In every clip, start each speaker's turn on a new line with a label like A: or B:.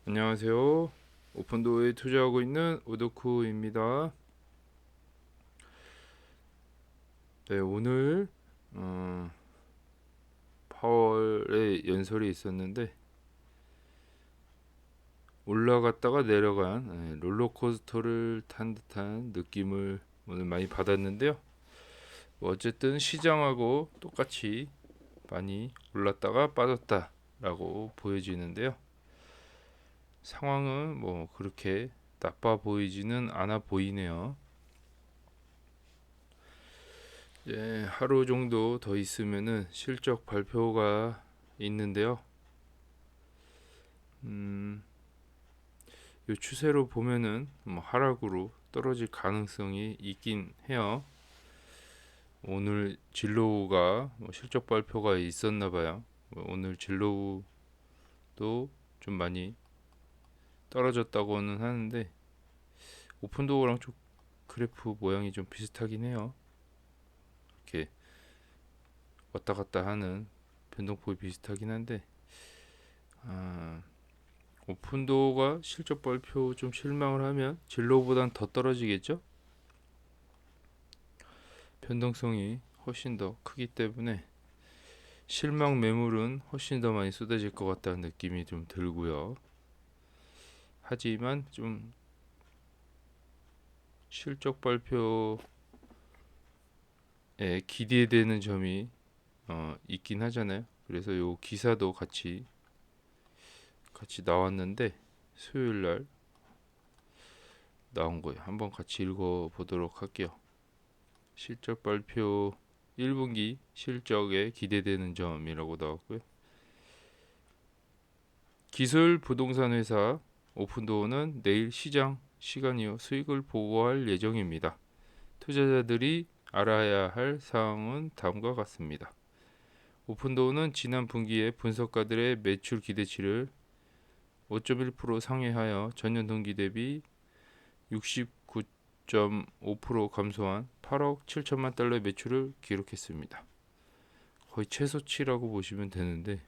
A: 안녕하세요. 오픈도어에 투자하고 있는 오덕후입니다. 네, 오늘 파월의 연설이 있었는데 올라갔다가 내려간 롤러코스터를 탄 듯한 느낌을 오늘 많이 받았는데요. 뭐 어쨌든 시장하고 똑같이 많이 올랐다가 빠졌다라고 보여지는데요. 상황은 뭐 그렇게 나빠 보이지는 않아 보이네요. 하루 정도 더 있으면은 실적 발표가 있는데요. 이 추세로 보면은 뭐 하락으로 떨어질 가능성이 있긴 해요. 오늘 진로우가 뭐 실적 발표가 있었나 봐요. 오늘 진로우도 좀 많이 떨어졌다고는 하는데 오픈도어랑 좀 그래프 모양이 좀 비슷하긴 해요. 이렇게 왔다 갔다 하는 변동폭이 비슷하긴 한데 아, 오픈도어가 실적 발표 좀 실망을 하면 진로보단 더 떨어지겠죠? 변동성이 훨씬 더 크기 때문에 실망 매물은 훨씬 더 많이 쏟아질 것 같다는 느낌이 좀 들고요. 하지만 좀 실적 발표에 기대되는 점이 있긴 하잖아요. 그래서 요 기사도 같이 나왔는데 수요일 날 나온 거예요. 한번 같이 읽어 보도록 할게요. 실적 발표 1분기 실적에 기대되는 점이라고 나왔고요. 기술 부동산 회사 오픈도어는 내일 시장 시간 이후 수익을 보고할 예정입니다. 투자자들이 알아야 할 사항은 다음과 같습니다. 오픈도어는 지난 분기에 분석가들의 매출 기대치를 5.1% 상회하여 전년 동기 대비 69.5% 감소한 8억 7천만 달러의 매출을 기록했습니다. 거의 최소치라고 보시면 되는데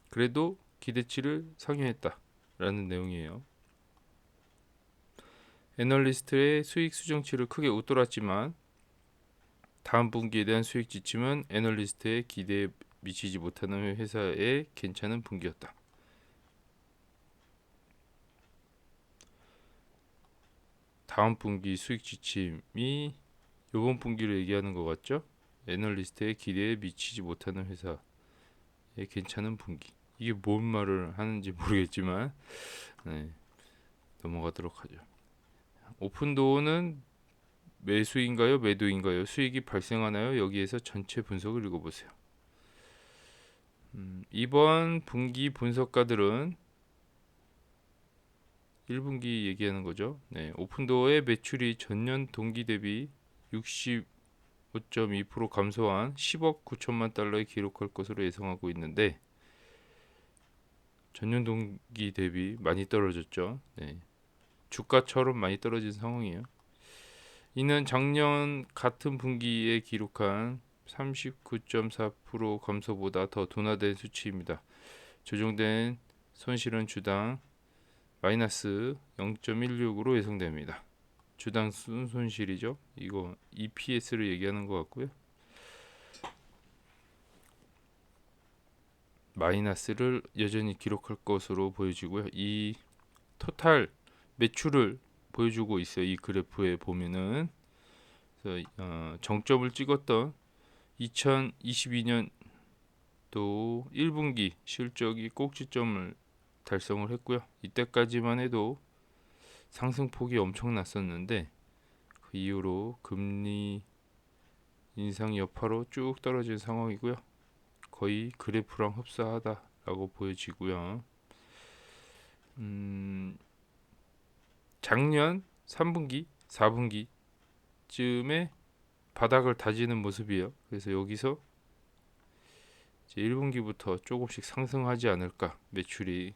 A: 그래도 기대치를 상회했다라는 내용이에요. 애널리스트의 수익 수정치를 크게 웃돌았지만 다음 분기에 대한 수익 지침은 애널리스트의 기대에 미치지 못하는 회사의 괜찮은 분기였다. 다음 분기 수익 지침이 이번 분기를 얘기하는 것 같죠? 애널리스트의 기대에 미치지 못하는 회사의 괜찮은 분기. 이게 뭔 말을 하는지 모르겠지만 네, 넘어가도록 하죠. 오픈도어는 매수인가요? 매도인가요? 수익이 발생하나요? 여기에서 전체 분석을 읽어보세요. 이번 분기 분석가들은 1분기 얘기하는 거죠. 네, 오픈도어의 매출이 전년 동기 대비 65.2% 감소한 10억 9천만 달러에 기록할 것으로 예상하고 있는데 전년 동기 대비 많이 떨어졌죠. 네, 주가처럼 많이 떨어진 상황이에요. 이는 작년 같은 분기에 기록한 39.4% 감소보다 더 둔화된 수치입니다. 조정된 손실은 주당 마이너스 0.16으로 예상됩니다. 주당 순손실이죠. 이거 EPS를 얘기하는 것 같고요. 마이너스를 여전히 기록할 것으로 보여지고요. 이 토탈 매출을 보여주고 있어요. 이 그래프에 보면은 그래서 정점을 찍었던 2022년 또 1분기 실적이 꼭지점을 달성을 했고요. 이때까지만 해도 상승폭이 엄청났었는데 그 이후로 금리 인상 여파로 쭉 떨어진 상황이고요. 거의 그래프랑 흡사하다라고 보여지고요. 작년 3분기, 4분기쯤에 바닥을 다지는 모습이에요. 그래서 여기서 이제 1분기부터 조금씩 상승하지 않을까 매출이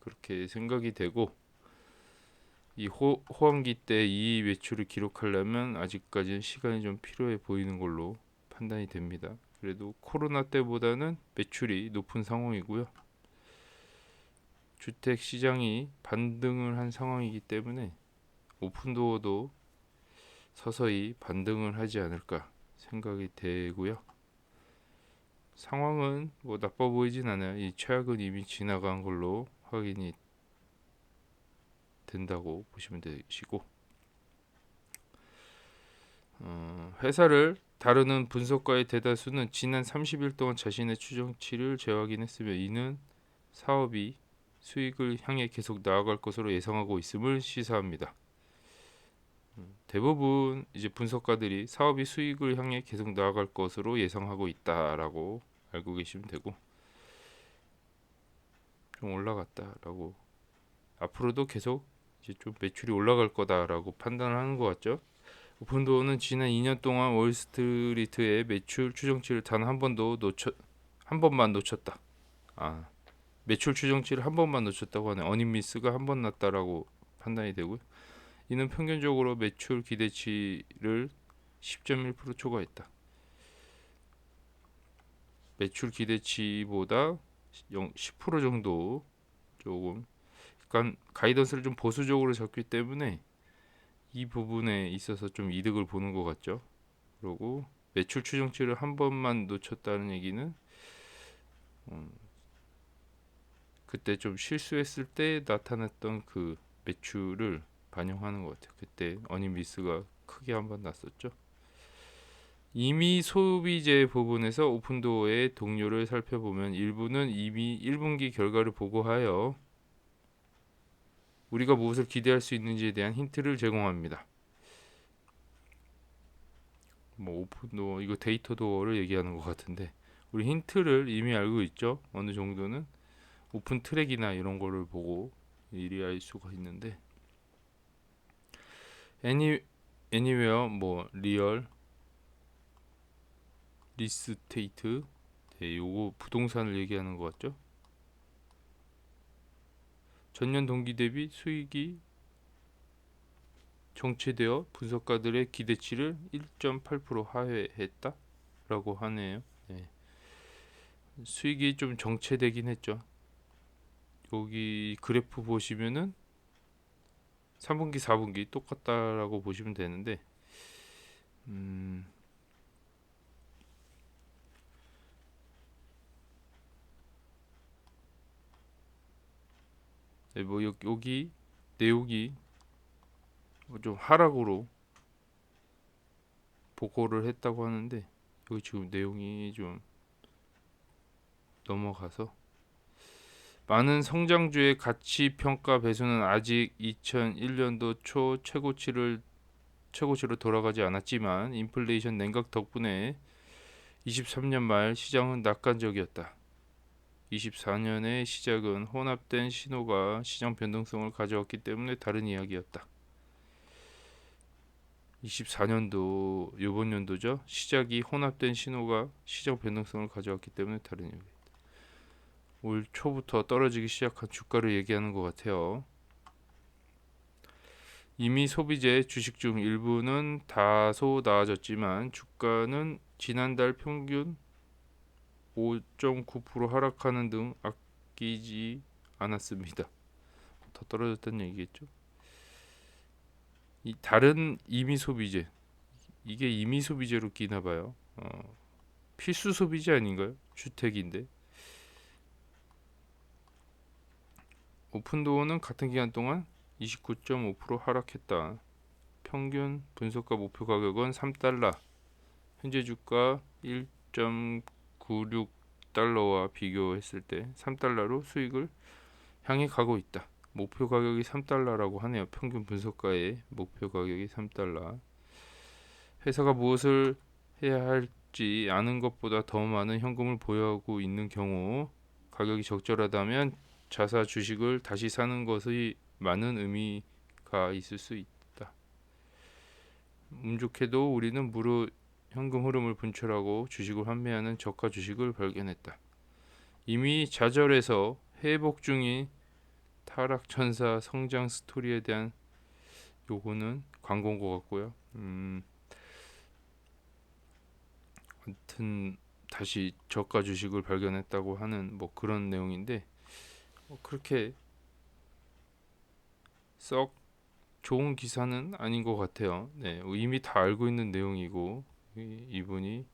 A: 그렇게 생각이 되고 이 호황기 때 이 매출을 기록하려면 아직까지는 시간이 좀 필요해 보이는 걸로 판단이 됩니다. 그래도 코로나 때보다는 매출이 높은 상황이고요. 주택 시장이 반등을 한 상황이기 때문에 오픈도어도 서서히 반등을 하지 않을까 생각이 되고요. 상황은 뭐 나빠 보이진 않아요. 이 최악은 이미 지나간 걸로 확인이 된다고 보시면 되시고, 회사를 다루는 분석가의 대다수는 지난 30일 동안 자신의 추정치를 재확인했으며 이는 사업이 수익을 향해 계속 나아갈 것으로 예상하고 있음을 시사합니다. 대부분 이제 분석가들이 사업이 수익을 향해 계속 나아갈 것으로 예상하고 있다라고 알고 계시면 되고, 좀 올라갔다라고 앞으로도 계속 이제 좀 매출이 올라갈 거다라고 판단을 하는 것 같죠. 오픈도어는 지난 2년 동안 월스트리트의 매출 추정치를 단 한 번만 놓쳤다. 매출 추정치를 한 번만 놓쳤다고 하네. 어닝 미스가 한 번 났다라고 판단이 되고요. 이는 평균적으로 매출 기대치를 10.1% 초과했다. 매출 기대치보다 10% 정도 조금, 그러니까 가이던스를 좀 보수적으로 잡기 때문에 이 부분에 있어서 좀 이득을 보는 것 같죠. 그리고 매출 추정치를 한 번만 놓쳤다는 얘기는 그때 좀 실수했을 때 나타났던 그 매출을 반영하는 것 같아요. 그때 어닝 미스가 크게 한 번 났었죠. 이미 소비재 부분에서 오픈도어의 동료를 살펴보면 일부는 이미 1분기 결과를 보고하여 우리가 무엇을 기대할 수 있는지에 대한 힌트를 제공합니다. 뭐 오픈도어, 이거 데이터 도어를 얘기하는 것 같은데, 우리 힌트를 이미 알고 있죠. 어느 정도는 오픈 트랙이나 이런 거를 보고 일이 알 수가 있는데, 애니웨어, 뭐 리얼, 리스테이트, 네, 요거 부동산을 얘기하는 것 같죠. 전년 동기 대비 수익이 정체되어 분석가들의 기대치를 1.8% 하회했다라고 하네요. 네. 수익이 좀 정체되긴 했죠. 여기 그래프 보시면은 3분기, 4분기 똑같다라고 보시면 되는데, 네, 뭐 여기 내용이 좀 하락으로 보고를 했다고 하는데, 여기 지금 내용이 좀 넘어가서, 많은 성장주의 가치 평가 배수는 아직 2001년도 초 최고치로 돌아가지 않았지만 인플레이션 냉각 덕분에 23년 말 시장은 낙관적이었다. 24년의 시작은 혼합된 신호가 시장 변동성을 가져왔기 때문에 다른 이야기였다. 24년도, 이번 연도죠. 시작이 혼합된 신호가 시장 변동성을 가져왔기 때문에 다른 이야기. 올 초부터 떨어지기 시작한 주가를 얘기하는 것 같아요. 이미 소비재 주식 중 일부는 다소 나아졌지만 주가는 지난달 평균 5.9% 하락하는 등 아끼지 않았습니다. 더 떨어졌다는 얘기겠죠. 이 다른 이미 소비재, 이게 이미 소비재로 끼나 봐요. 필수 소비재 아닌가요? 주택인데. 오픈도어는 같은 기간 동안 29.5% 하락했다. 평균 분석가 목표 가격은 3달러. 현재 주가 1.96달러와 비교했을 때 3달러로 수익을 향해 가고 있다. 목표 가격이 3달러라고 하네요. 평균 분석가의 목표 가격이 3달러. 회사가 무엇을 해야 할지 아는 것보다 더 많은 현금을 보유하고 있는 경우 가격이 적절하다면 자사 주식을 다시 사는 것이 많은 의미가 있을 수 있다. 운 좋게도 우리는 무료 현금 흐름을 분출하고 주식을 환매하는 저가 주식을 발견했다. 이미 좌절해서 회복 중인 타락천사 성장 스토리에 대한 요거는 광고인 것 같고요. 아무튼 다시 저가 주식을 발견했다고 하는 뭐 그런 내용인데, 그렇게 썩 좋은 기사는 아닌 것 같아요. 네, 이미 다 알고 있는 내용이고 이분이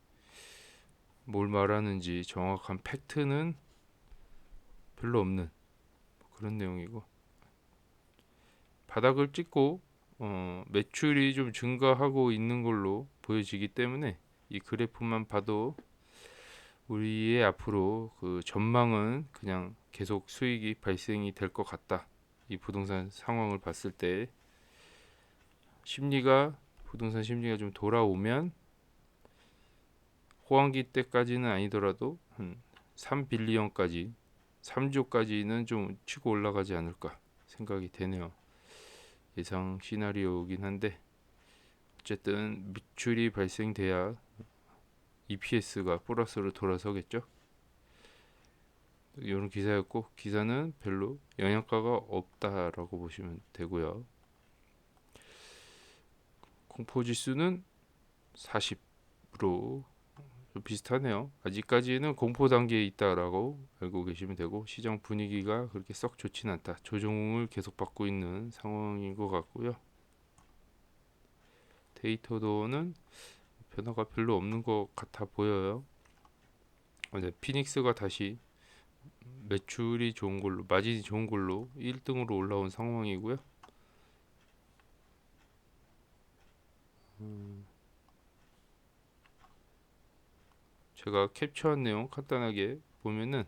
A: 뭘 말하는지 정확한 팩트는 별로 없는 그런 내용이고, 바닥을 찍고 매출이 좀 증가하고 있는 걸로 보여지기 때문에 이 그래프만 봐도 우리의 앞으로 그 전망은 그냥 계속 수익이 발생이 될 것 같다. 이 부동산 상황을 봤을 때 부동산 심리가 좀 돌아오면 호황기 때까지는 아니더라도 한 3빌리언까지 3조까지는 좀 치고 올라가지 않을까 생각이 되네요. 예상 시나리오이긴 한데 어쨌든 매출이 발생돼야 EPS가 플러스로 돌아서겠죠. 이런 기사였고, 기사는 별로 영향가가 없다라고 보시면 되고요. 공포지수는 40으로 좀 비슷하네요. 아직까지는 공포 단계에 있다라고 알고 계시면 되고, 시장 분위기가 그렇게 썩 좋진 않다. 조정을 계속 받고 있는 상황인 것 같고요. 데이터도는 변화가 별로 없는 것 같아 보여요. 네, 피닉스가 다시 매출이 좋은 걸로, 마진이 좋은 걸로 1등으로 올라온 상황이고요. 제가 캡처한 내용 간단하게 보면은,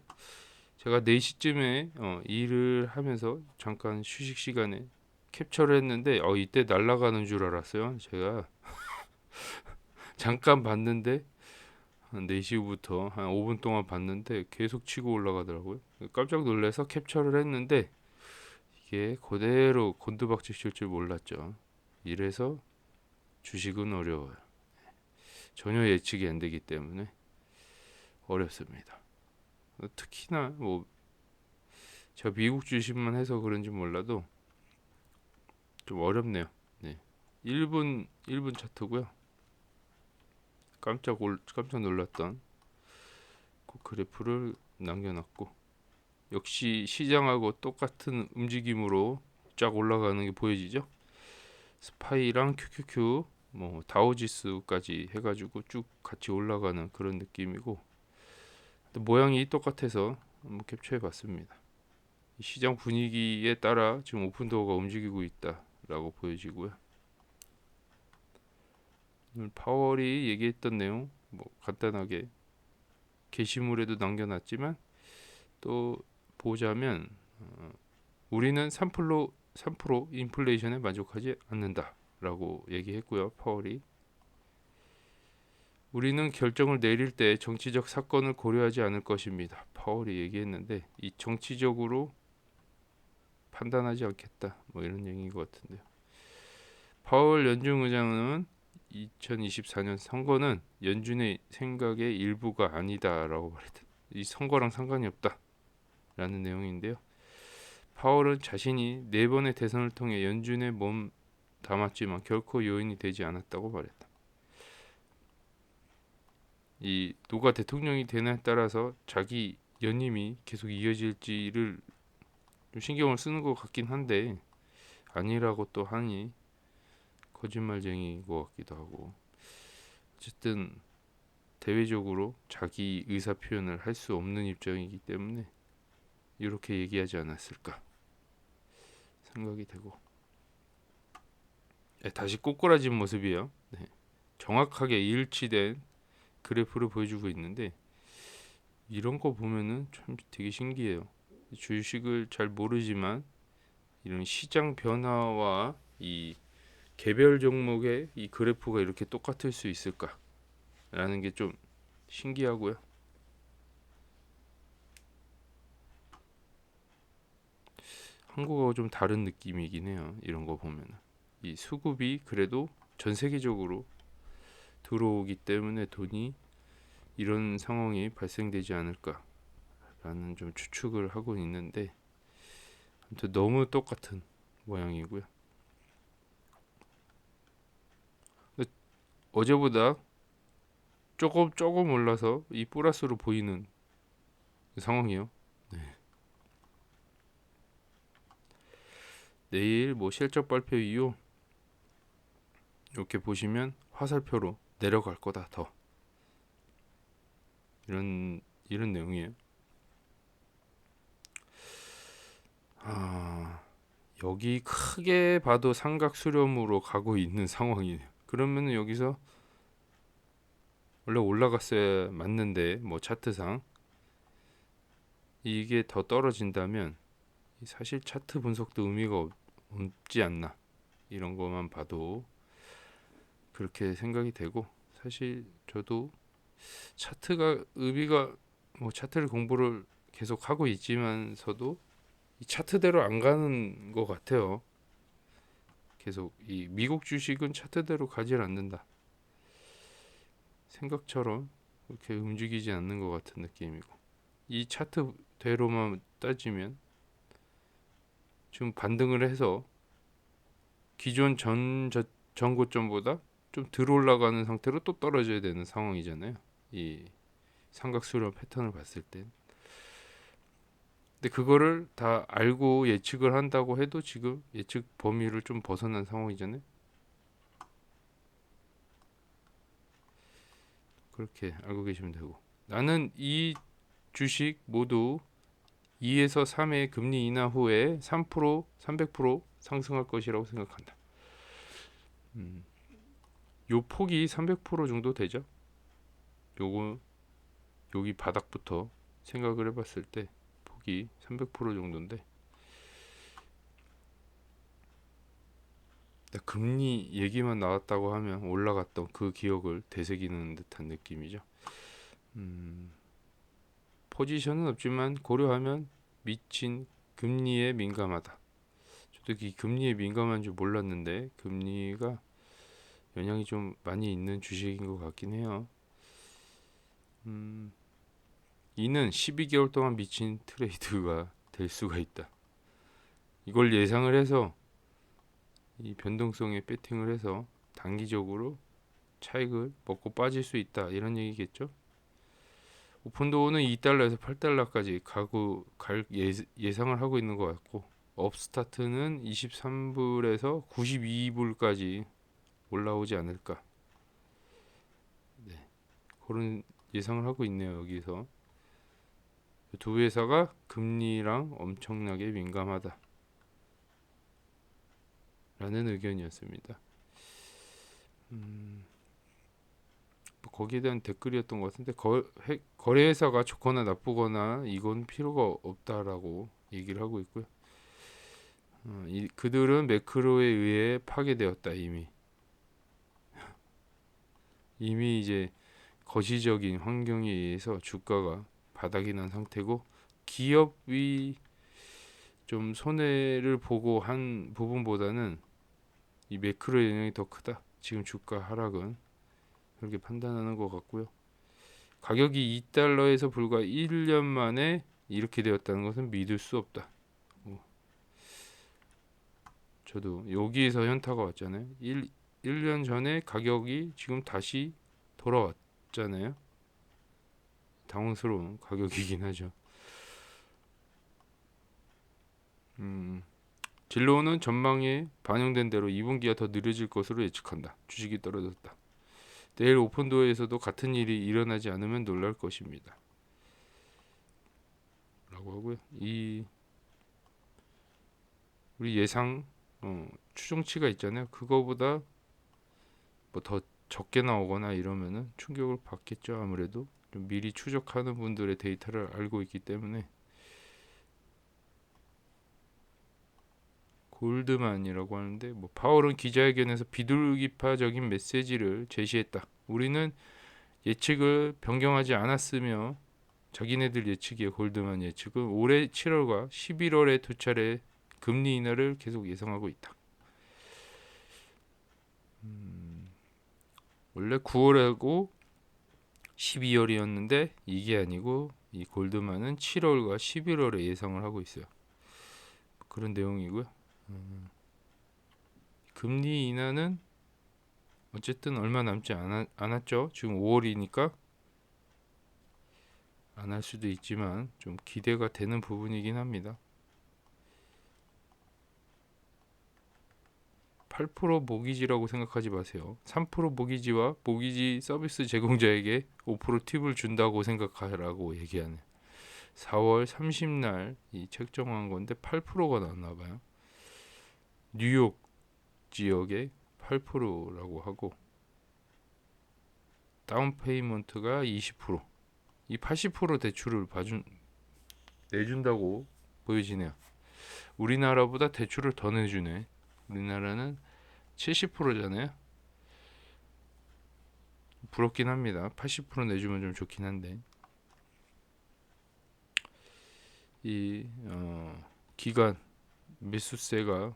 A: 제가 4시쯤에 일을 하면서 잠깐 휴식 시간에 캡처를 했는데 이때 날아가는 줄 알았어요. 제가 잠깐 봤는데 한 4시부터 한 5분 동안 봤는데 계속 치고 올라가더라고요. 깜짝 놀라서 캡처를 했는데 이게 그대로 곤두박질 칠 줄 몰랐죠. 이래서 주식은 어려워요. 전혀 예측이 안 되기 때문에 어렵습니다. 특히나 뭐 제가 미국 주식만 해서 그런지 몰라도 좀 어렵네요. 네. 1분 차트고요. 깜짝 놀랐던 그 그래프를 남겨놨고, 역시 시장하고 똑같은 움직임으로 쫙 올라가는 게 보여지죠. 스파이랑 QQQ 뭐 다우지수까지 해가지고 쭉 같이 올라가는 그런 느낌이고, 모양이 똑같아서 한번 캡처해봤습니다. 시장 분위기에 따라 지금 오픈도어가 움직이고 있다라고 보여지고요. 오늘 파월이 얘기했던 내용 뭐 간단하게 게시물에도 남겨놨지만, 또 보자면 우리는 3% 인플레이션에 만족하지 않는다라고 얘기했고요. 파월이 우리는 결정을 내릴 때 정치적 사건을 고려하지 않을 것입니다. 파월이 얘기했는데, 이 정치적으로 판단하지 않겠다 뭐 이런 얘기인 것 같은데요. 파월 연준 의장은 2024년 선거는 연준의 생각의 일부가 아니다라고 말했다. 이 선거랑 상관이 없다라는 내용인데요. 파월은 자신이 4번의 대선을 통해 연준에 몸 담았지만 결코 요인이 되지 않았다고 말했다. 이 누가 대통령이 되냐에 따라서 자기 연임이 계속 이어질지를 좀 신경을 쓰는 것 같긴 한데, 아니라고 또 하니 거짓말쟁이인 것 같기도 하고, 어쨌든 대외적으로 자기 의사 표현을 할 수 없는 입장이기 때문에 이렇게 얘기하지 않았을까 생각이 되고, 다시 꼬꾸라진 모습이에요. 네. 정확하게 일치된 그래프를 보여주고 있는데, 이런 거 보면은 참 되게 신기해요. 주식을 잘 모르지만 이런 시장 변화와 이 개별 종목의 이 그래프가 이렇게 똑같을 수 있을까라는 게 좀 신기하고요. 한국하고 좀 다른 느낌이긴 해요. 이런 거 보면 이 수급이 그래도 전 세계적으로 들어오기 때문에 돈이 이런 상황이 발생되지 않을까라는 좀 추측을 하고 있는데, 아무튼 너무 똑같은 모양이고요. 어제보다 조금 올라서 이 플러스로 보이는 상황이요. 네. 내일 뭐 실적 발표 이후 이렇게 보시면 화살표로 내려갈 거다 더 이런 내용이에요. 여기 크게 봐도 삼각 수렴으로 가고 있는 상황이에요. 그러면 여기서 원래 올라갔어야 맞는데 뭐 차트상 이게 더 떨어진다면 사실 차트 분석도 의미가 없지 않나, 이런 것만 봐도 그렇게 생각이 되고, 사실 저도 차트가 의미가, 뭐 차트를 공부를 계속 하고 있지만서도 이 차트대로 안 가는 것 같아요. 계속 이 미국 주식은 차트대로 가질 않는다, 생각처럼 그렇게 움직이지 않는 것 같은 느낌이고, 이 차트대로만 따지면 지금 반등을 해서 기존 전고점보다 좀 덜 올라가는 상태로 또 떨어져야 되는 상황이잖아요. 이 삼각수렴 패턴을 봤을 땐. 근데 그거를 다 알고 예측을 한다고 해도 지금 예측 범위를 좀 벗어난 상황이잖아요. 그렇게 알고 계시면 되고, 나는 이 주식 모두 2에서 3의 금리 인하 후에 3%, 300% 상승할 것이라고 생각한다. 요 폭이 300% 정도 되죠. 요거 여기 바닥부터 생각을 해봤을 때 폭이 300% 정도인데, 금리 얘기만 나왔다고 하면 올라갔던 그 기억을 되새기는 듯한 느낌이죠. 포지션은 없지만 고려하면 미친 금리에 민감하다. 저도 이 금리에 민감한 줄 몰랐는데 금리가 영향이 좀 많이 있는 주식인 것 같긴 해요. 이는 12개월 동안 미친 트레이드가 될 수가 있다. 이걸 예상을 해서 이 변동성에 배팅을 해서 단기적으로 차익을 먹고 빠질 수 있다, 이런 얘기겠죠. 오픈도어는 2달러에서 8달러까지 갈 예상을 하고 있는 것 같고, 업스타트는 23불에서 92불까지 올라오지 않을까, 네, 그런 예상을 하고 있네요. 여기서 두 회사가 금리랑 엄청나게 민감하다 라는 의견이었습니다. 거기에 대한 댓글이었던 것 같은데, 거래회사가 좋거나 나쁘거나 이건 필요가 없다라고 얘기를 하고 있고요. 그들은 매크로에 의해 파괴되었다. 이미 이제 거시적인 환경에 의해서 주가가 바닥이 난 상태고, 기업이 좀 손해를 보고 한 부분보다는 이 매크로의 영향이 더 크다, 지금 주가 하락은, 그렇게 판단하는 것 같고요. 가격이 2달러에서 불과 1년 만에 이렇게 되었다는 것은 믿을 수 없다. 저도 여기에서 현타가 왔잖아요. 1년 전에 가격이 지금 다시 돌아왔잖아요. 당황스러운 가격이긴 하죠. 진로는 전망에 반영된 대로 2분기가 더 느려질 것으로 예측한다. 주식이 떨어졌다. 내일 오픈도어에서도 같은 일이 일어나지 않으면 놀랄 것입니다. 라고 하고요. 우리 예상 추정치가 있잖아요. 그거보다 뭐 더 적게 나오거나 이러면은 충격을 받겠죠. 아무래도 좀 미리 추적하는 분들의 데이터를 알고 있기 때문에. 골드만이라고 하는데, 뭐 파월은 기자회견에서 비둘기파적인 메시지를 제시했다. 우리는 예측을 변경하지 않았으며, 자기네들 예측이에요. 골드만 예측은 올해 7월과 11월에 두 차례 금리 인하를 계속 예상하고 있다. 원래 9월하고 12월이었는데 이게 아니고, 이 골드만은 7월과 11월에 예상을 하고 있어요. 그런 내용이고요. 금리 인하는 어쨌든 얼마 남지 않았죠. 지금 5월이니까 안 할 수도 있지만 좀 기대가 되는 부분이긴 합니다. 8% 모기지라고 생각하지 마세요. 3% 모기지와 모기지 서비스 제공자에게 5% 팁을 준다고 생각하라고 얘기하는 4월 30날 이 책정한 건데 8%가 나왔나 봐요. 뉴욕 지역에 8%라고 하고 다운 페이먼트가 20%. 이 80% 대출을 내준다고 보여지네요. 우리나라보다 대출을 더 내주네. 우리나라는 70%잖아요. 부럽긴 합니다. 80% 내주면 좀 좋긴 한데 이 기간 매수세가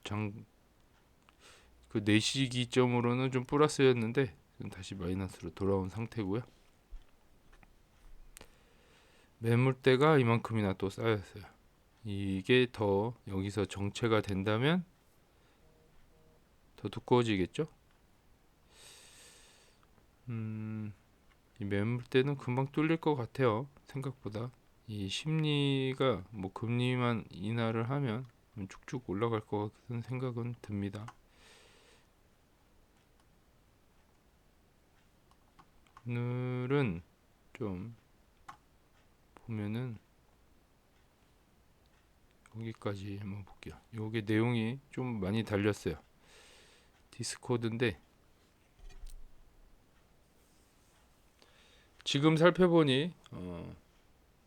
A: 좀 그 내시기점으로는 좀 플러스였는데 다시 마이너스로 돌아온 상태고요. 매물대가 이만큼이나 또 쌓였어요. 이게 더 여기서 정체가 된다면 더 두꺼워지겠죠? 이 매물대는 금방 뚫릴 것 같아요. 생각보다 이 심리가 뭐 금리만 인하를 하면 쭉쭉 올라갈 것 같은 생각은 듭니다. 오늘은 좀 보면은 여기까지 한번 볼게요. 요게 내용이 좀 많이 달렸어요. 디스코드인데 지금 살펴보니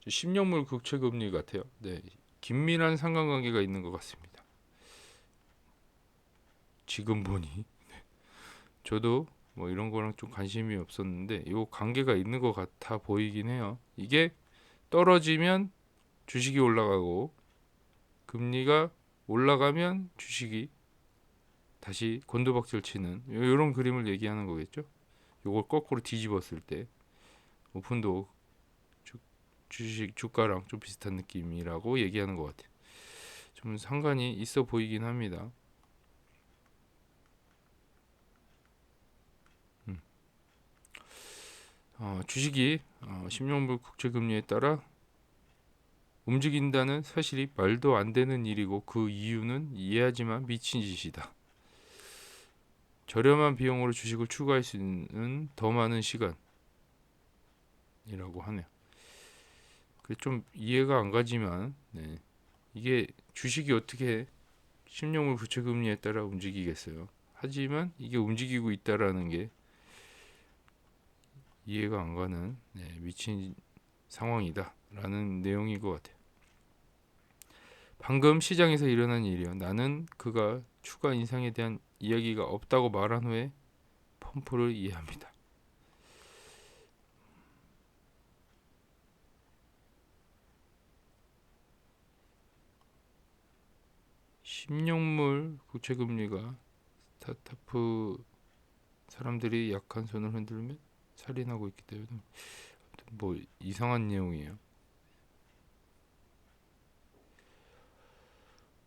A: 10년물 국채금리 같아요. 네, 긴밀한 상관관계가 있는 것 같습니다. 지금 보니 저도 뭐 이런 거랑 좀 관심이 없었는데 요 관계가 있는 것 같아 보이긴 해요. 이게 떨어지면 주식이 올라가고 금리가 올라가면 주식이 다시 곤두박질 치는 이런 그림을 얘기하는 거겠죠. 요걸 거꾸로 뒤집었을 때 오픈도 주식 주가랑 좀 비슷한 느낌이라고 얘기하는 것 같아요. 좀 상관이 있어 보이긴 합니다. 주식이 10년물 국채금리에 따라 움직인다는 사실이 말도 안 되는 일이고 그 이유는 이해하지만 미친 짓이다. 저렴한 비용으로 주식을 추가할 수 있는 더 많은 시간이라고 하네요. 좀 이해가 안 가지만 네. 이게 주식이 어떻게 10년물 국채금리에 따라 움직이겠어요. 하지만 이게 움직이고 있다라는 게 이해가 안 가는 미친 상황이다라는 내용인 것 같아요. 방금 시장에서 일어난 일이요. 나는 그가 추가 인상에 대한 이야기가 없다고 말한 후에 펌프를 이해합니다. 신용물 국채금리가 스타트업 사람들이 약한 손을 흔들면 살인하고 있기 때문에 뭐 이상한 내용이에요.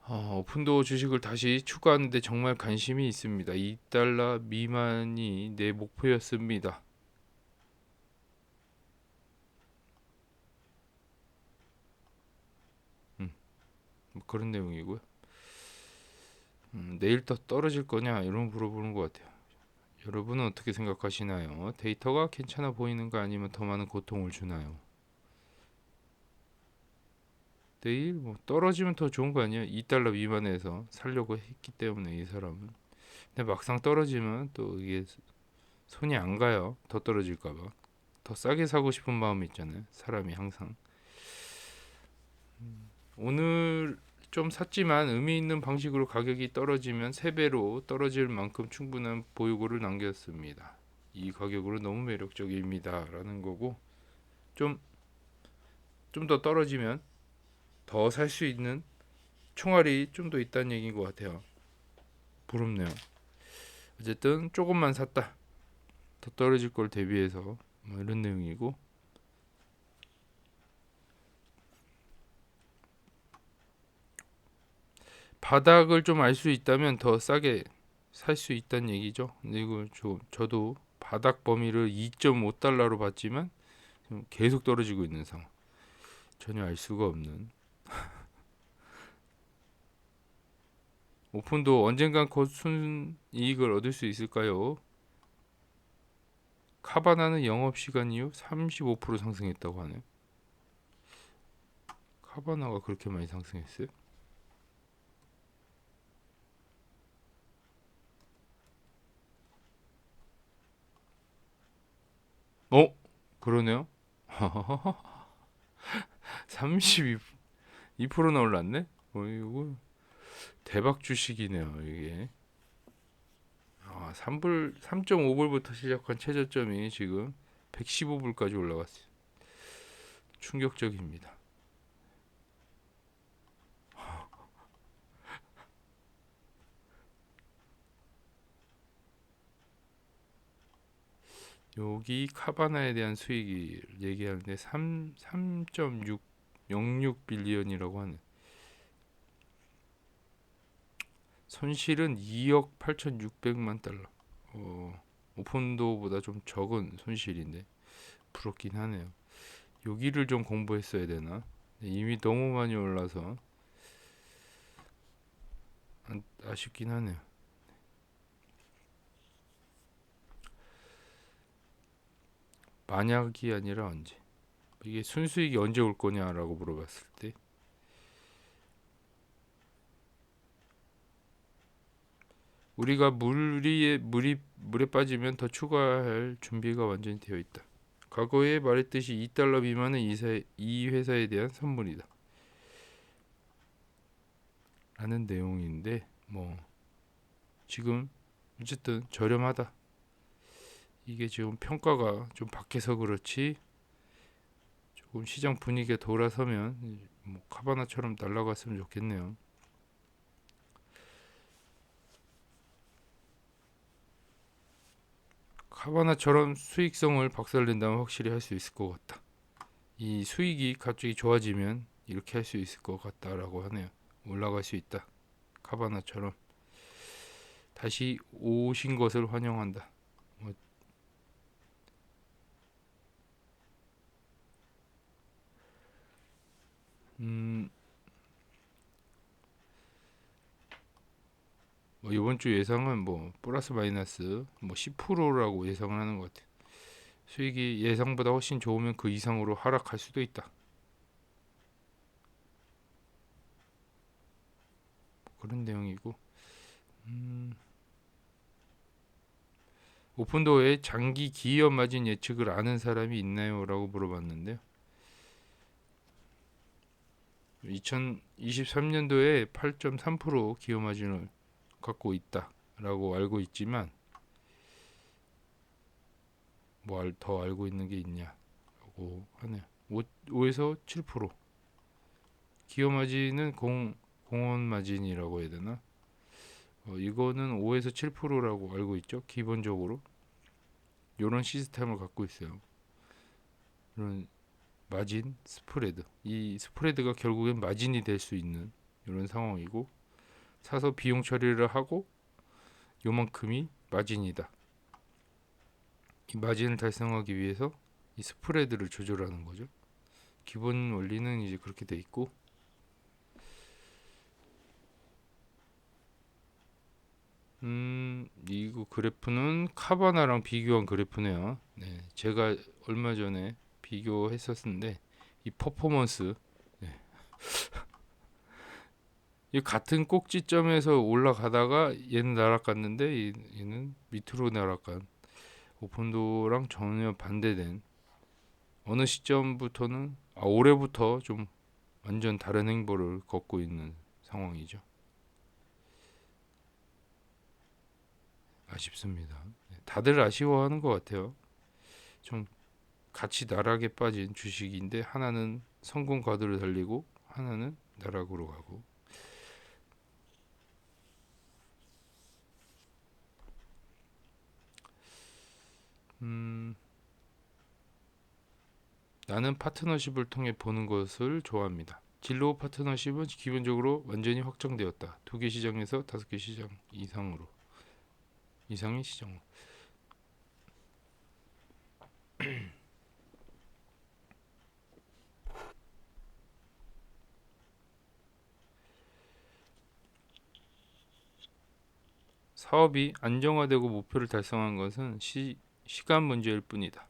A: 오픈도어 주식을 다시 추가하는데 정말 관심이 있습니다. 2달러 미만이 내 목표였습니다. 뭐 그런 내용이고요. 내일 더 떨어질 거냐 이런 물어보는 것 같아요. 여러분은 어떻게 생각하시나요? 데이터가 괜찮아 보이는가 아니면 더 많은 고통을 주나요? 내일 뭐 떨어지면 더 좋은 거 아니에요? 2달러 미만에서 살려고 했기 때문에 이 사람은. 근데 막상 떨어지면 또 이게 손이 안 가요. 더 떨어질까 봐. 더 싸게 사고 싶은 마음이 있잖아요. 사람이 항상. 오늘 좀 샀지만 의미 있는 방식으로 가격이 떨어지면 3배로 떨어질 만큼 충분한 보유고를 남겼습니다. 이 가격으로 너무 매력적입니다. 라는 거고 좀 더 떨어지면 더 살 수 있는 총알이 좀 더 있다는 얘기인 것 같아요. 부럽네요. 어쨌든 조금만 샀다. 더 떨어질 걸 대비해서 뭐 이런 내용이고 바닥을 좀 알 수 있다면 더 싸게 살 수 있다는 얘기죠. 근데 이거 저도 바닥 범위를 2.5달러로 봤지만 계속 떨어지고 있는 상황. 전혀 알 수가 없는. 오픈도 언젠간 곧 순이익을 얻을 수 있을까요? 카바나는 영업시간 이후 35% 상승했다고 하네. 카바나가 그렇게 많이 상승했어요? 어? 그러네요. 32%나 올랐네? 이거 대박 주식이네요, 이게. 3.5불부터 시작한 최저점이 지금 115불까지 올라갔어요. 충격적입니다. 여기 카바나에 대한 수익이 얘기하는데 3.606 빌리언이라고 하네. 손실은 2억 8,600만 달러. 오픈도보다 좀 적은 손실인데 부럽긴 하네요. 여기를 좀 공부했어야 되나? 이미 너무 많이 올라서 아쉽긴 하네요. 만약이 아니라 언제? 이게 순수익이 언제 올 거냐라고 물어봤을 때 우리가 물에 빠지면 더 추가할 준비가 완전히 되어 있다. 과거에 말했듯이 2달러 미만은 이 회사에 대한 선물이다. 라는 내용인데 뭐 지금 어쨌든 저렴하다. 이게 지금 평가가 좀 밖에서 그렇지 조금 시장 분위기가 돌아서면 뭐 카바나처럼 날아갔으면 좋겠네요. 카바나처럼 수익성을 박살낸다면 확실히 할 수 있을 것 같다. 이 수익이 갑자기 좋아지면 이렇게 할 수 있을 것 같다라고 하네요. 올라갈 수 있다. 카바나처럼 다시 오신 것을 환영한다. 뭐, 음, 뭐 이번 주 예상은 뭐 플러스 마이너스 뭐 10%라고 예상을 하는 것 같아요. 수익이 예상보다 훨씬 좋으면 그 이상으로 하락할 수도 있다. 그런 내용이고 오픈도어에 장기 기업 마진 예측을 아는 사람이 있나요? 라고 물어봤는데요. 2023년도에 8.3% 기업 마진을 갖고 있다라고 알고 있지만 뭐 더 알고 있는 게 있냐고 하네요. 5에서 7% 기업 마진은 공원 마진이라고 해야 되나? 이거는 5에서 7%라고 알고 있죠. 기본적으로 이런 시스템을 갖고 있어요. 이런 마진 스프레드. 이 스프레드가 결국엔 마진이 될 수 있는 이런 상황이고 사서 비용 처리를 하고 요만큼이 마진이다. 이 마진을 달성하기 위해서 이 스프레드를 조절하는 거죠. 기본 원리는 이제 그렇게 돼 있고 이거 그래프는 카바나랑 비교한 그래프네요. 네, 제가 얼마 전에 비교했었는데 이 퍼포먼스 네. 이 같은 꼭지점에서 올라가다가 얘는 날아갔는데 얘는 밑으로 날아간 오픈도랑 전혀 반대된 어느 시점부터는 올해부터 좀 완전 다른 행보를 걷고 있는 상황이죠. 아쉽습니다. 다들 아쉬워하는 것 같아요. 좀 같이 나락에 빠진 주식인데 하나는 성공 가도를 달리고 하나는 나락으로 가고 음, 나는 파트너십을 통해 보는 것을 좋아합니다. 진로 파트너십은 기본적으로 완전히 확정되었다. 2개 시장에서 5개 시장 이상의 시장. 사업이 안정화되고 목표를 달성한 것은 시간 문제일 뿐이다.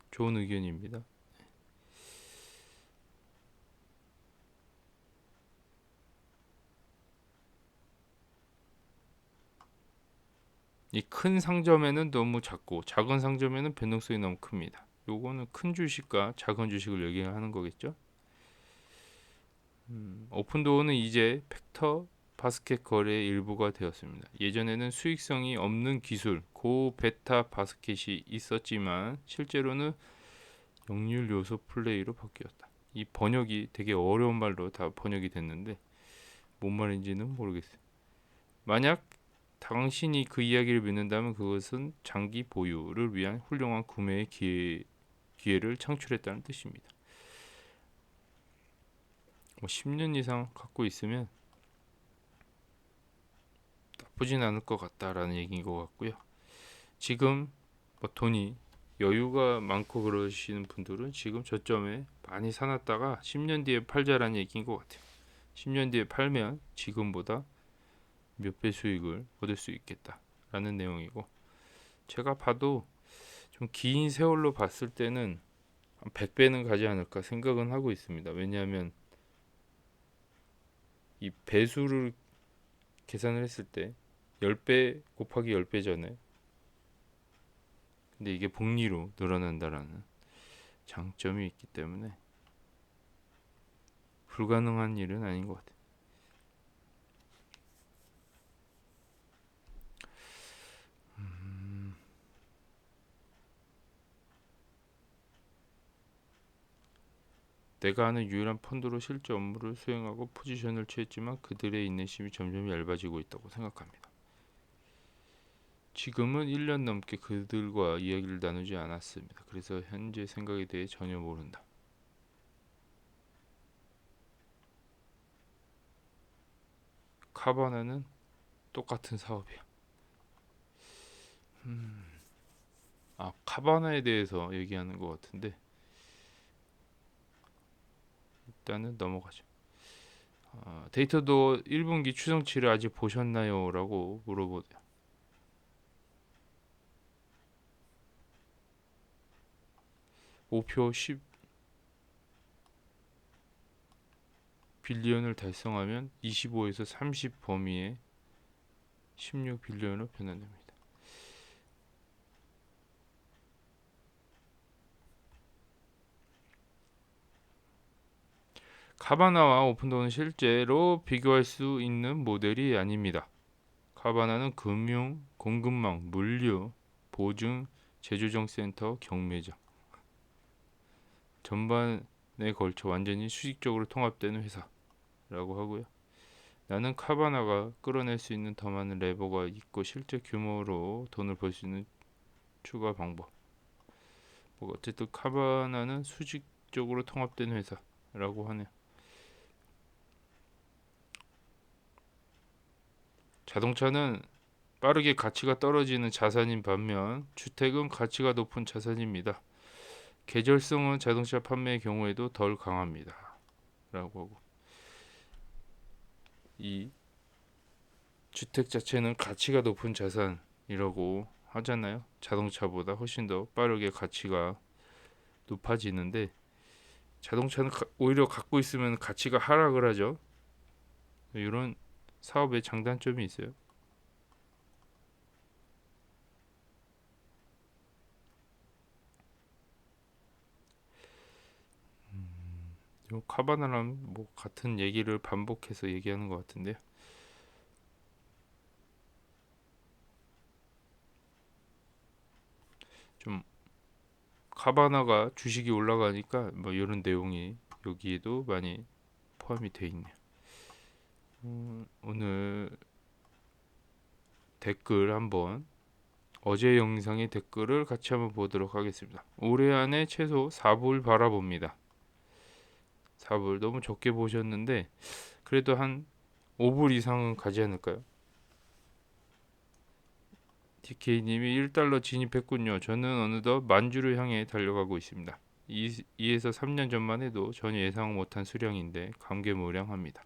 A: 좋은 의견입니다. 이 큰 상점에는 너무 작고 작은 상점에는 변동성이 너무 큽니다. 요거는 큰 주식과 작은 주식을 얘기하는 거겠죠. 오픈도어는 이제 팩터 바스켓 거래의 일부가 되었습니다. 예전에는 수익성이 없는 기술 고베타 바스켓이 있었지만 실제로는 역률 요소 플레이로 바뀌었다. 이 번역이 되게 어려운 말로 다 번역이 됐는데 뭔 말인지는 모르겠어요. 만약 당신이 그 이야기를 믿는다면 그것은 장기 보유를 위한 훌륭한 구매의 기회를 창출했다는 뜻입니다. 10년 이상 갖고 있으면 나쁘진 않을 것 같다라는 얘기인 것 같고요. 지금 돈이 여유가 많고 그러시는 분들은 지금 저점에 많이 사놨다가 10년 뒤에 팔자라는 얘기인 것 같아요. 10년 뒤에 팔면 지금보다 몇 배 수익을 얻을 수 있겠다라는 내용이고, 제가 봐도 좀 긴 세월로 봤을 때는 한 100배는 가지 않을까 생각은 하고 있습니다. 왜냐하면 이 배수를 계산을 했을 때 10배 곱하기 10배잖아요. 근데 이게 복리로 늘어난다라는 장점이 있기 때문에 불가능한 일은 아닌 것 같아요. 내가 아는 유일한 펀드로 실제 업무를 수행하고 포지션을 취했지만 그들의 인내심이 점점 얇아지고 있다고 생각합니다. 지금은 1년 넘게 그들과 이야기를 나누지 않았습니다. 그래서 현재 생각에 대해 전혀 모른다. 카바나는 똑같은 사업이야. 카바나에 대해서 얘기하는 것 같은데 일단은 넘어가죠. 데이터도 1분기 추정치를 아직 보셨나요? 라고 물어보네요. 목표 10 빌리언을 달성하면 25에서 30 범위의 16 빌리언으로 변환됩니다. 카바나와 오픈도어는 실제로 비교할 수 있는 모델이 아닙니다. 카바나는 금융, 공급망, 물류, 보증, 재조정센터, 경매장 전반에 걸쳐 완전히 수직적으로 통합되는 회사라고 하고요. 나는 카바나가 끌어낼 수 있는 더 많은 레버가 있고 실제 규모로 돈을 벌 수 있는 추가 방법. 어쨌든 카바나는 수직적으로 통합된 회사라고 하네요. 자동차는 빠르게 가치가 떨어지는 자산인 반면 주택은 가치가 높은 자산입니다. 계절성은 자동차 판매의 경우에도 덜 강합니다. 라고 하고, 이 주택 자체는 가치가 높은 자산이라고 하잖아요. 자동차보다 훨씬 더 빠르게 가치가 높아지는데 자동차는 오히려 갖고 있으면 가치가 하락을 하죠. 이런 사업의 장단점이 있어요. 카바나랑 같은 얘기를 반복해서 얘기하는 것 같은데요. 좀 카바나가 주식이 올라가니까 이런 내용이 여기에도 많이 포함이 돼 있네요. 오늘 댓글 한번 어제 영상의 댓글을 같이 한번 보도록 하겠습니다. 올해 안에 최소 4불 바라봅니다. 4불 너무 적게 보셨는데 그래도 한 5불 이상은 가지 않을까요? DK님이 1달러 진입했군요. 저는 어느덧 만주를 향해 달려가고 있습니다. 2에서 3년 전만 해도 전혀 예상 못한 수량인데 감개무량합니다.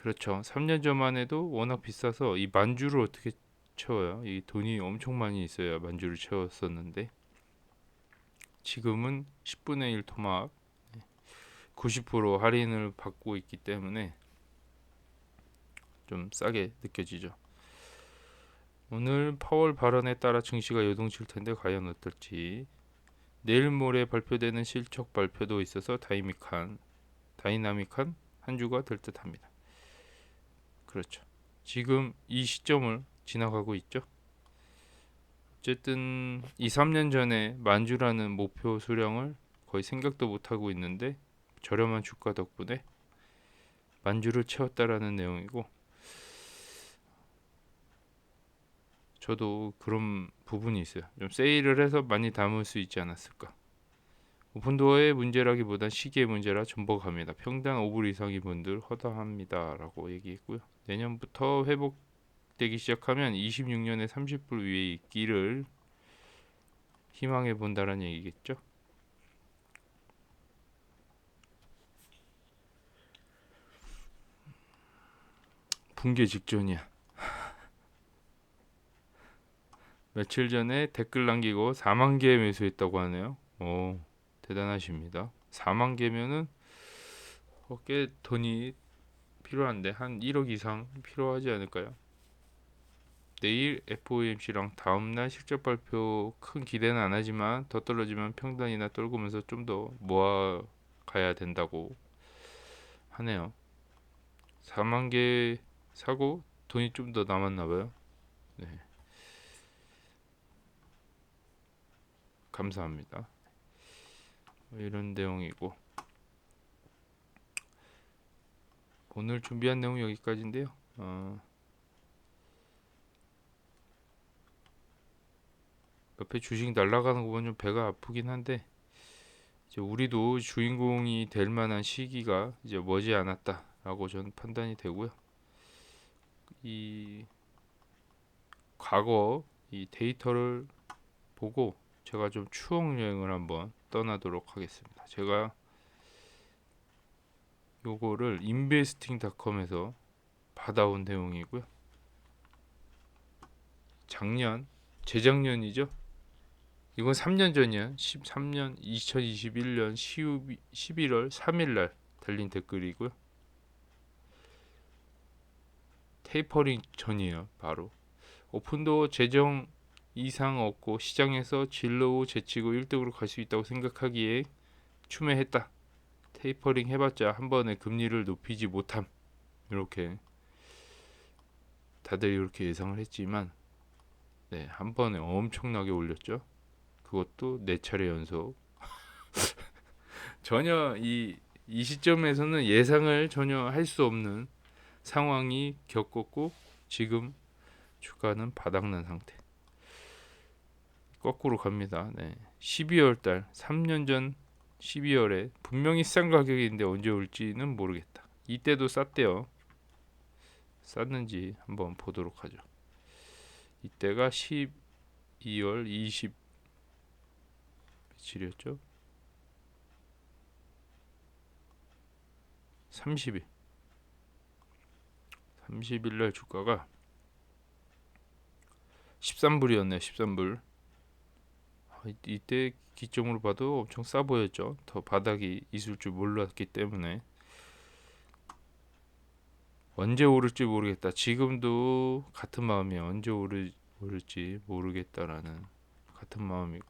A: 그렇죠. 3년 전만 해도 워낙 비싸서 이 만주를 어떻게 채워요? 이 돈이 엄청 많이 있어야 만주를 채웠었는데 지금은 10분의 1 토막 90% 할인을 받고 있기 때문에 좀 싸게 느껴지죠. 오늘 파월 발언에 따라 증시가 요동칠 텐데 과연 어떨지. 내일 모레 발표되는 실적 발표도 있어서 다이나믹한 한 주가 될 듯합니다. 그렇죠. 지금 이 시점을 지나가고 있죠. 어쨌든 2, 3년 전에 만주라는 목표 수량을 거의 생각도 못하고 있는데 저렴한 주가 덕분에 만주를 채웠다라는 내용이고, 저도 그런 부분이 있어요. 좀 세일을 해서 많이 담을 수 있지 않았을까. 오픈도어의 문제라기보단 시기의 문제라 존버갑니다. 평단 5불 이상인 분들 허다합니다 라고 얘기했고요. 내년부터 회복되기 시작하면 26년에 30불 위에 있기를 희망해 본다는 얘기겠죠. 붕괴 직전이야. 며칠 전에 댓글 남기고 4만 개 매수했다고 하네요. 오, 대단하십니다. 4만 개면은 꽤 돈이 필요한데 한 1억 이상 필요하지 않을까요? 내일 FOMC랑 다음날 실적 발표 큰 기대는 안 하지만 더 떨어지면 평단이나 떨구면서 좀 더 모아 가야 된다고 하네요. 4만 개 사고 돈이 좀 더 남았나 봐요. 네, 감사합니다. 이런 내용이고 오늘 준비한 내용 여기까지인데요. 옆에 주식 날아가는 거 보면 좀 배가 아프긴 한데 이제 우리도 주인공이 될 만한 시기가 이제 머지 않았다라고 저는 판단이 되고요. 이 과거 이 데이터를 보고 제가 좀 추억 여행을 한번 떠나도록 하겠습니다. 제가 요거를 investing.com에서 받아온 내용이고요. 재작년이죠. 이건 3년 전이야. 13년 2021년 11월 3일 날 달린 댓글이고요. 테이퍼링 전이에요. 바로 오픈도어 재정 이상 없고 시장에서 진로우 제치고 1등으로 갈 수 있다고 생각하기에 추매했다. 테이퍼링 해봤자 한 번에 금리를 높이지 못함. 이렇게 다들 이렇게 예상을 했지만 네, 한 번에 엄청나게 올렸죠. 그것도 4차례 연속. 전혀 이 시점에서는 예상을 전혀 할 수 없는 상황이 겪었고 지금 주가는 바닥난 상태. 거꾸로 갑니다. 네. 12월 달 3년 전 12월에 분명히 싼 가격인데 언제 올지는 모르겠다. 이때도 쌌대요. 쌌는지 한번 보도록 하죠. 이때가 12월 20 며칠이었죠? 30일. 30일 날 주가가 13불이었네요. 13불. 이때 기점으로 봐도 엄청 싸 보였죠. 더 바닥이 있을 줄 몰랐기 때문에 언제 오를지 모르겠다. 지금도 같은 마음이에요. 언제 오를지 모르겠다라는 같은 마음이고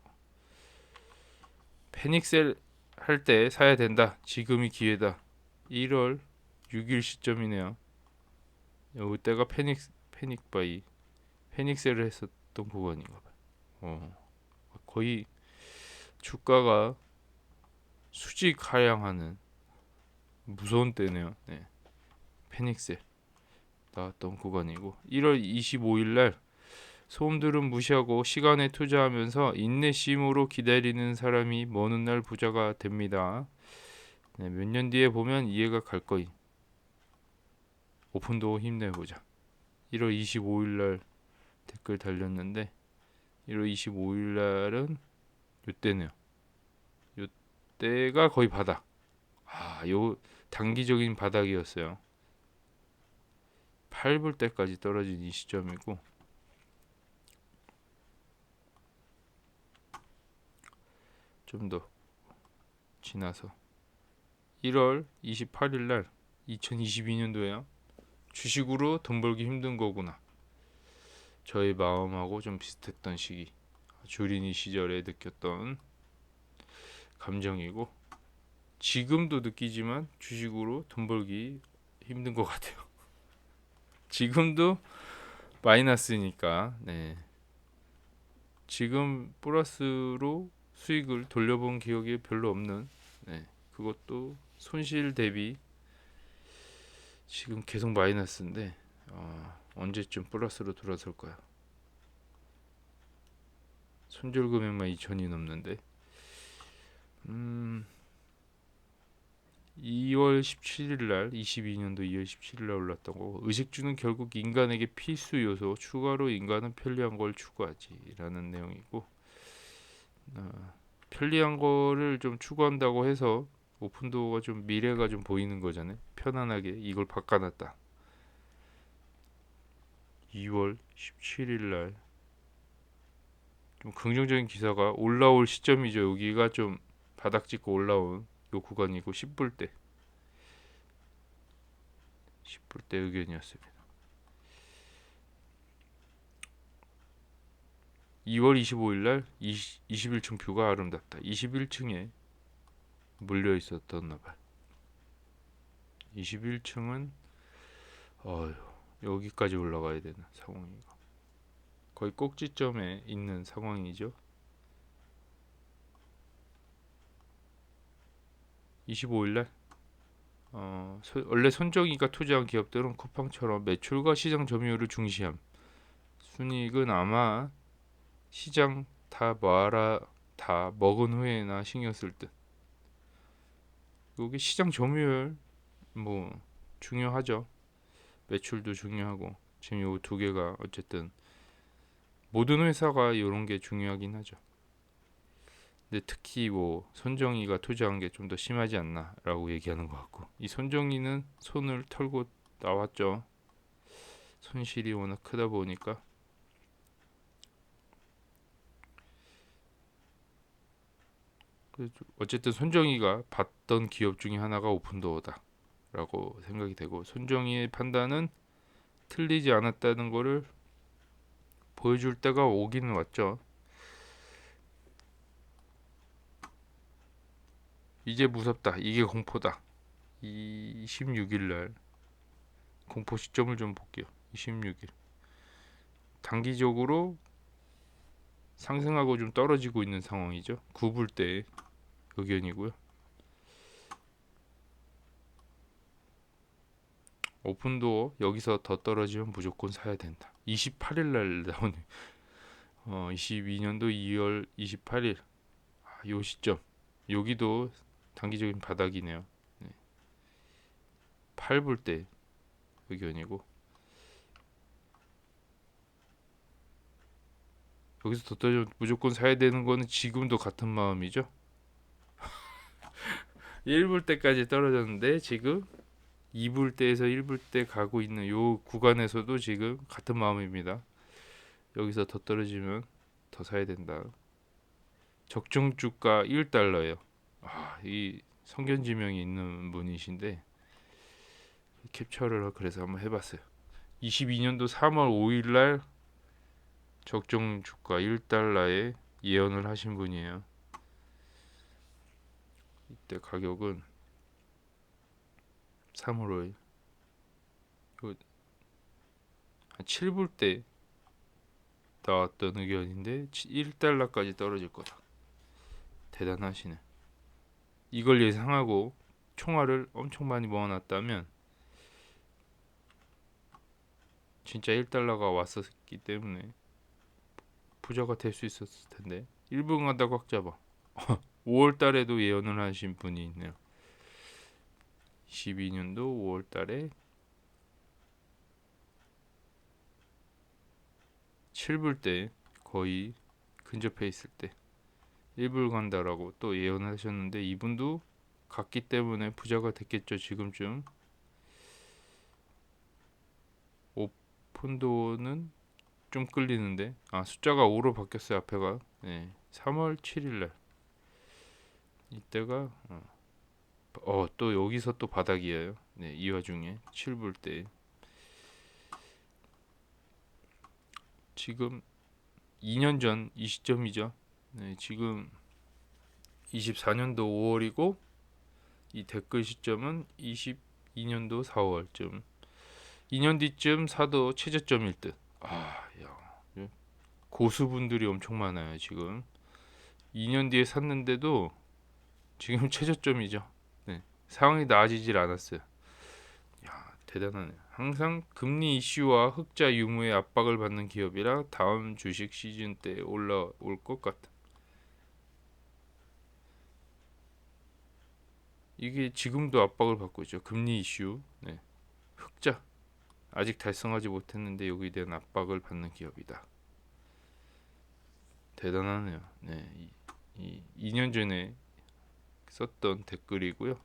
A: 패닉셀 할 때 사야 된다. 지금이 기회다. 1월 6일 시점이네요. 이때가 패닉바이 패닉셀을 했었던 구간인가 봐요. 거의 주가가 수직 하향하는 무서운 때네요. 네. 패닉셀 나왔던 구간이고 1월 25일 날 소음들은 무시하고 시간에 투자하면서 인내심으로 기다리는 사람이 먼 훗날 부자가 됩니다. 네, 몇 년 뒤에 보면 이해가 갈 거임. 오픈도어 힘내보자. 1월 25일 날 댓글 달렸는데 1월 25일 날은 요때네요. 요때가 거의 바닥. 요 단기적인 바닥이었어요. 8불 때까지 떨어진 이 시점이고, 좀 더 지나서 1월 28일 날 2022년도에요. 주식으로 돈 벌기 힘든 거구나. 저의 마음하고 좀 비슷했던 시기. 주린이 시절에 느꼈던 감정이고, 지금도 느끼지만 주식으로 돈 벌기 힘든 것 같아요. 지금도 마이너스니까. 네. 지금 플러스로 수익을 돌려본 기억이 별로 없는. 네. 그것도 손실 대비 지금 계속 마이너스인데, 언제쯤 플러스로 돌아설까요? 손절 금액만 2천이 넘는데. 2월 17일 날 22년도 2월 17일 날 올랐던 거. 의식주는 결국 인간에게 필수 요소, 추가로 인간은 편리한 걸 추구하지라는 내용이고, 편리한 거를 좀 추구한다고 해서 오픈도어가 좀 미래가 좀 보이는 거잖아요. 편안하게 이걸 바꿔놨다. 2월 17일 날 좀 긍정적인 기사가 올라올 시점이죠. 여기가 좀 바닥 찍고 올라온 요 구간이고, 10불대 의견이었습니다. 2월 25일 날 21층 뷰가 아름답다. 21층에 물려 있었던 나봐요. 21층은 여기까지 올라가야 되는 상황이고, 거의 꼭지점에 있는 상황이죠. 25일 날 원래 손정희가 투자한 기업들은 쿠팡처럼 매출과 시장 점유율을 중시함. 순이익은 아마 시장 다 먹은 후에나 신경 쓸 듯. 여기 시장 점유율 뭐 중요하죠. 매출도 중요하고, 지금 요 두 개가 어쨌든 모든 회사가 이런 게 중요하긴 하죠. 근데 특히 뭐 손정희가 투자한 게 좀 더 심하지 않나라고 얘기하는 것 같고, 이 손정희는 손을 털고 나왔죠. 손실이 워낙 크다 보니까. 어쨌든 손정희가 봤던 기업 중에 하나가 오픈도어다라고 생각이 되고, 손정희의 판단은 틀리지 않았다는 거를 보여줄 때가 오기는 왔죠. 이제 무섭다. 이게 공포다. 26일 날 공포 시점을 좀 볼게요. 26일. 단기적으로 상승하고 좀 떨어지고 있는 상황이죠. 9불대 의견이고요. 오픈도어 여기서 더 떨어지면 무조건 사야 된다. 28일 날 나오네. 22년도 2월 28일. 요 시점. 여기도 단기적인 바닥이네요. 네. 8불대 의견이고, 여기서 더 떨어지면 무조건 사야 되는 거는 지금도 같은 마음이죠. 1불대까지 떨어졌는데 지금 2불대에서 1불대 가고 있는 요 구간에서도 지금 같은 마음입니다. 여기서 더 떨어지면 더 사야 된다. 적정 주가 1달러예요. 이 성견지명이 있는 분이신데 캡처를 그래서 한번 해봤어요. 22년도 3월 5일 날 적정 주가 1달러에 예언을 하신 분이에요. 이때 가격은 3월 5일 한 7불대 나왔던 의견인데 1달러까지 떨어질 거다. 대단하시네. 이걸 예상하고 총알을 엄청 많이 모아놨다면 진짜 1달러가 왔었기 때문에 부자가 될 수 있었을 텐데. 1분 간다 꽉 잡아. 5월 달에도 예언을 하신 분이 있네요. 22년도 5월 달에 7불 때 거의 근접해 있을 때 1불 간다라고 또 예언을 하셨는데, 이분도 갔기 때문에 부자가 됐겠죠. 지금쯤 폰도는 좀 끌리는데, 숫자가 5로 바뀌었어요. 앞에가. 네, 3월 7일날 이때가 또 여기서 또 바닥이에요. 네, 이 와중에 7불 때 지금 2년 전 이 시점이죠. 네, 지금 24년도 5월이고 이 댓글 시점은 22년도 4월쯤. 2년 뒤쯤 사도 최저점일 듯. 야, 고수분들이 엄청 많아요. 지금 2년 뒤에 샀는데도 지금 최저점이죠. 네, 상황이 나아지질 않았어요. 야, 대단하네. 항상 금리 이슈와 흑자 유무의 압박을 받는 기업이라 다음 주식 시즌 때 올라올 것 같다. 이게 지금도 압박을 받고 있죠. 금리 이슈, 네. 흑자 아직 달성하지 못했는데 여기에 대한 압박을 받는 기업이다. 대단하네요. 네, 2년 전에 썼던 댓글이고요.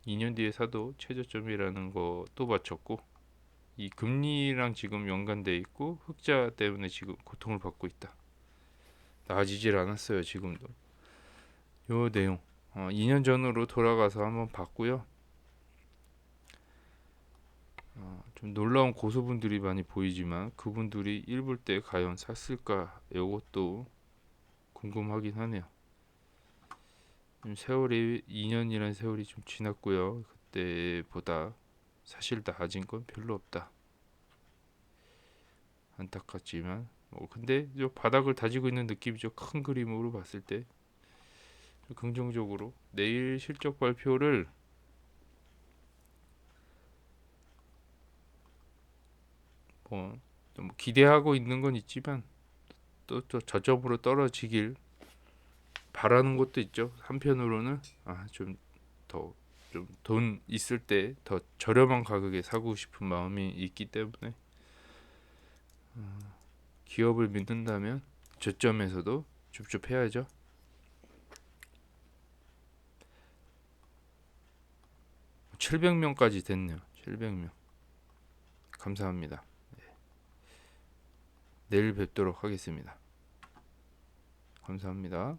A: 2년 뒤에 사도 최저점이라는 것도 맞췄고 이 금리랑 지금 연관돼 있고 흑자 때문에 지금 고통을 받고 있다. 나아지질 않았어요. 지금도. 요 내용 2년 전으로 돌아가서 한번 봤고요. 좀 놀라운 고수분들이 많이 보이지만 그분들이 1불 때 과연 샀을까? 이것도 궁금하긴 하네요. 세월이 2년이라는 세월이 좀 지났고요. 그때보다 사실 나아진 건 별로 없다. 안타깝지만 근데 저 바닥을 다지고 있는 느낌이죠. 큰 그림으로 봤을 때 긍정적으로 내일 실적 발표를 좀 기대하고 있는 건 있지만 또 저점으로 떨어지길 바라는 것도 있죠. 한편으로는 좀 더 좀 돈 있을 때 더 저렴한 가격에 사고 싶은 마음이 있기 때문에 기업을 믿는다면 저점에서도 줍줍해야죠. 700명까지 됐네요. 700명. 감사합니다. 내일 뵙도록 하겠습니다. 감사합니다.